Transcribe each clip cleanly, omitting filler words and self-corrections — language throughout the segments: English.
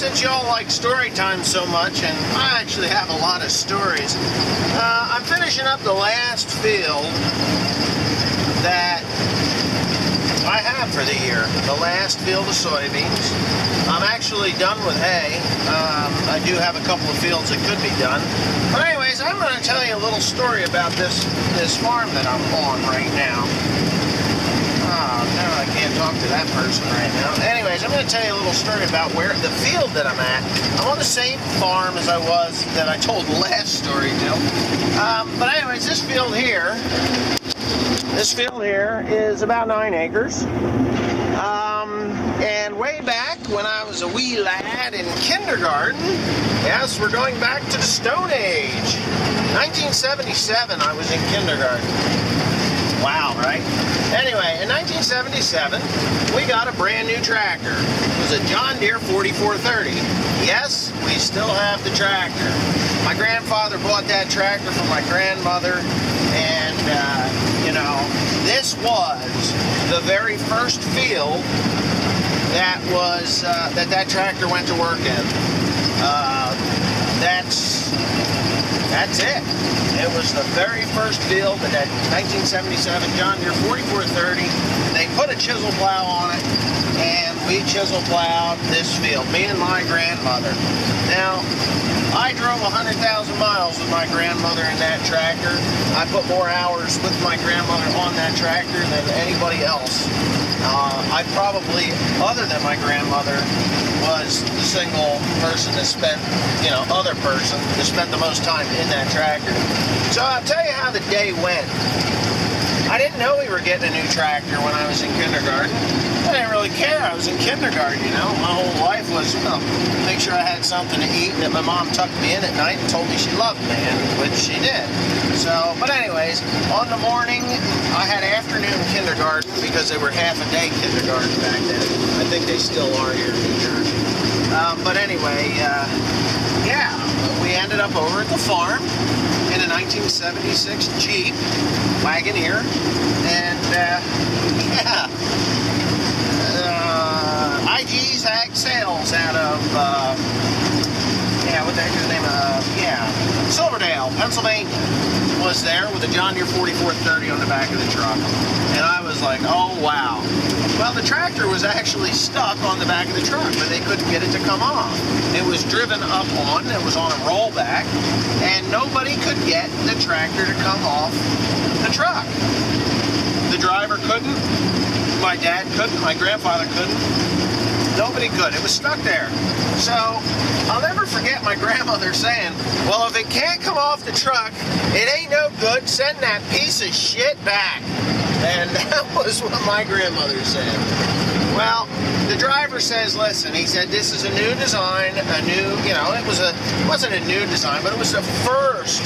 since y'all like story time so much, and I actually have a lot of stories, I'm finishing up the last field that I have for the year. The last field of soybeans. I'm actually done with hay. I do have a couple of fields that could be done. But anyways, I'm going to tell you a little story about this farm that I'm on right now. No, I can't talk to that person right now. Anyways, I'm going to tell you a little story about where the field that I'm at. I'm on the same farm as I was that I told the last story to. But anyways, this field here is about 9 acres. And way back when I was a wee lad in kindergarten, yes, we're going back to the Stone Age. 1977, I was in kindergarten. Wow, right? Anyway, in 1977, we got a brand new tractor. It was a John Deere 4430. Yes, we still have the tractor. My grandfather bought that tractor from my grandmother, and, this was the very first field that was, that tractor went to work in. That's it. It was the very first field that had 1977 John Deere 4430. They put a chisel plow on it, and we chisel plowed this field, me and my grandmother. Now, I drove 100,000 miles with my grandmother in that tractor. I put more hours with my grandmother on that tractor than anybody else. I probably, other than my grandmother, was the single person that spent, other person that spent the most time in that tractor. So I'll tell you how the day went. I didn't know we were getting a new tractor when I was in kindergarten. I didn't really care. I was in kindergarten, My whole life was, make sure I had something to eat, and that my mom tucked me in at night and told me she loved me, and which she did. So, but anyways, on the morning, I had afternoon kindergarten because they were half a day kindergarten back then. I think they still are here in New Jersey. But anyway, we ended up over at the farm in a 1976 Jeep Wagoneer, and IG's Ag Sales out of what the heck is the name of Silverdale, Pennsylvania, was there with a John Deere 4430 on the back of the truck, and I was like, oh wow. Well, the tractor was actually stuck on the back of the truck, but they couldn't get it to come off. It was driven up on, it was on a rollback, and nobody could get the tractor to come off the truck. The driver couldn't, my dad couldn't, my grandfather couldn't, nobody could. It was stuck there. So, I'll never forget my grandmother saying, well, if it can't come off the truck, it ain't no good, send that piece of shit back. And that was what my grandmother said. Well, the driver says, listen, he said, this is a new design, it wasn't a new design, but it was the first.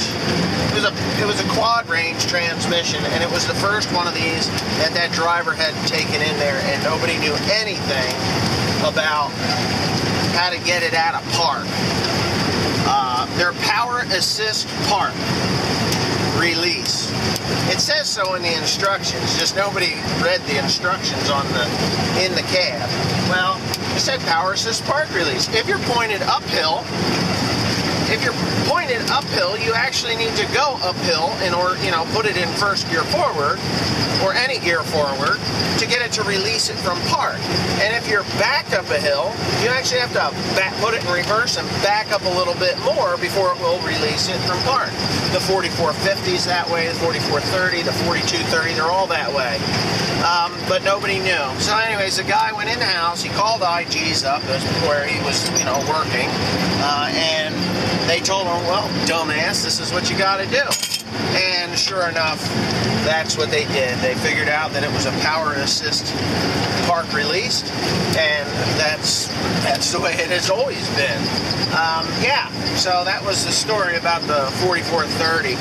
It was a quad range transmission, and it was the first one of these that driver had taken in there, and nobody knew anything about how to get it out of park. Their power assist park release. It says so in the instructions, just nobody read the instructions in the cab. Well, it said power assist park release. If you're pointed uphill, you actually need to go uphill in order, put it in first gear forward, or any gear forward, to get it to release it from park. And if you're backed up a hill, you actually have to put it in reverse and back up a little bit more before it will release it from park. The 4450's that way, the 4430, the 4230, they're all that way. But nobody knew. So anyways, the guy went in the house, he called IG's up, that's where he was, working, and they told him, well, dumbass, this is what you gotta do. And sure enough, that's what they did. They figured out that it was a power assist park released, and that's the way it has always been. So that was the story about the 4430.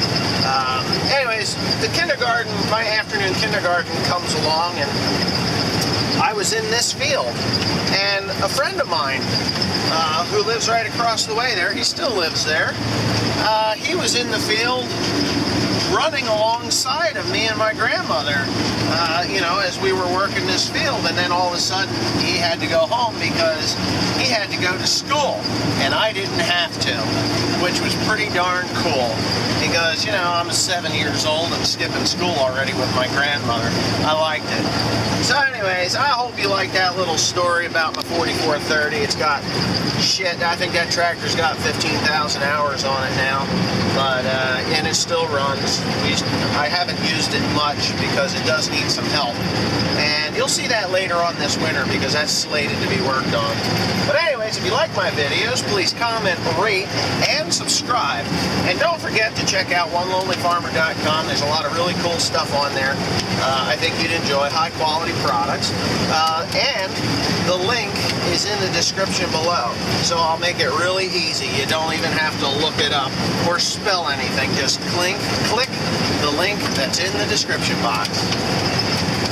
Anyways, the kindergarten, my afternoon kindergarten comes along, and I was in this field, and a friend of mine who lives right across the way there. He still lives there. He was in the field running alongside of me and my grandmother, you know, as we were working this field, and then all of a sudden he had to go home because he had to go to school, and I didn't have to, which was pretty darn cool, because, you know, I'm 7 years old and skipping school already with my grandmother. I liked it. So anyways, I hope you like that little story about my 4430. It's got shit, I think that tractor's got 15,000 hours on it now, but and it still runs. I haven't used it much because it does need some help, and you'll see that later on this winter because that's slated to be worked on. But anyways, if you like my videos, please comment, rate, and subscribe, and don't forget to check out OneLonelyFarmer.com. There's a lot of really cool stuff on there. I think you'd enjoy high quality products, and the link is in the description below, so I'll make it really easy. You don't even have to look it up or spell anything. Just click the link that's in the description box.